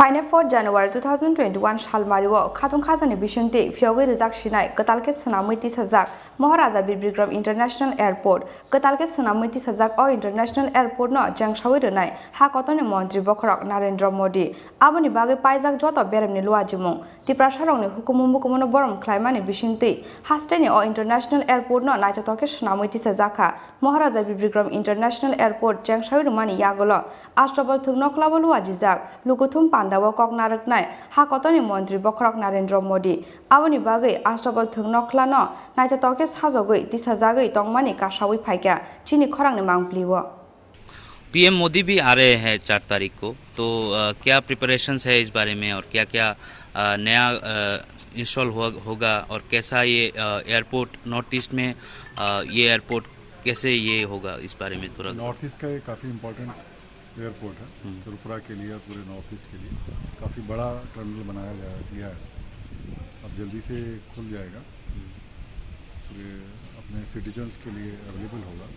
Phainai 4 January 2021 Salmario Khatong Khazani Bishunti Phiyogwi Rwjaknai Kwtal ke Swnamwi Tisajak Maharaja Birbikram International Airport Kwtal ke Swnamwi Tisajak o International Airport no jangsawi rwnai ha kotoni Mantri Khorang Narendra Modi aboni bage paijak joto beremni luajimung Tripura sarongni hukumu borom khlaimani bishunti hasteni o International Airport no naitotok ke Swnamwi Tisajak Maharaja Birbikram International Airport jangsawi rwmani yagolo Astrobal thungno khlabo luajijak lukuthum Pandawa Rwjaknai ha kotoni Mantri Khorang Narendra Modi aboni bage Astrobal thungno khlano naitotok ke sajogwi Tisajak tongmani kasawi phaika Chini Khorang ne mangpliwo PM Modi भी आ रहे हैं 4 तारीख को, तो क्या preparations है इस बारे में और क्या क्या नया इंस्टॉल होगा और कैसा ये एयरपोर्ट नॉर्थ ईस्ट में ये एयरपोर्ट कैसे ये होगा इस बारे में थोड़ा। नॉर्थ ईस्ट का एक काफ़ी इम्पोर्टेंट एयरपोर्ट है त्रिपुरा के लिए और पूरे नॉर्थ ईस्ट के लिए काफ़ी बड़ा टर्मिनल बनाया गया है। अब जल्दी से खुल जाएगा, पूरे अपने सिटीजन्स के लिए अवेलेबल होगा,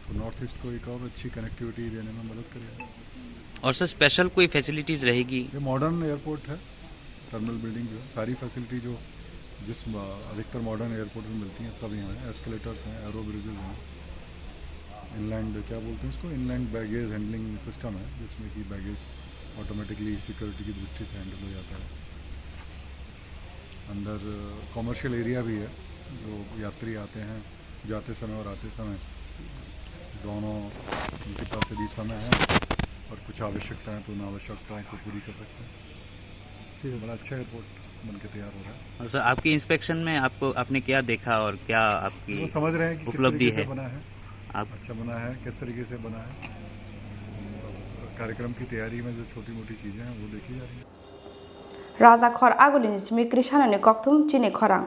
तो नॉर्थ ईस्ट को एक और अच्छी कनेक्टिविटी देने में मदद करेगा। और सर स्पेशल कोई फैसिलिटीज़ रहेगी? ये मॉडर्न एयरपोर्ट है, टर्मिनल बिल्डिंग जो है सारी फैसिलिटी जो जिस अधिकतर मॉडर्न एयरपोर्ट में मिलती हैं सब यहाँ हैं। एस्केलेटर्स हैं, एरो ब्रिजेज हैं, इनलैंड क्या बोलते हैं इसको, इनलैंड बैगेज हैंडलिंग सिस्टम है जिसमें कि बैगेज ऑटोमेटिकली सिक्योरिटी की दृष्टि से हैंडल हो जाता है। अंदर कॉमर्शियल एरिया भी है, जो यात्री आते हैं जाते समय और आते समय दोनों उनके पास यदि समय है और कुछ आवश्यकताएं तो उन आवश्यकताओं को पूरी कर सकते हैं। ठीक है, बड़ा अच्छा एयरपोर्ट बन के तैयार हो रहा है। और सर आपकी इंस्पेक्शन में आपने क्या देखा और क्या आपकी तो समझ रहे हैं कि उपलब्धि है? बना है आप अच्छा बना है, किस तरीके से बना है, कार्यक्रम की तैयारी में जो छोटी मोटी चीज़ें हैं वो देखी जा रही है। Raja Khor Agulin Smith Krishanani Koktum Chini Khorang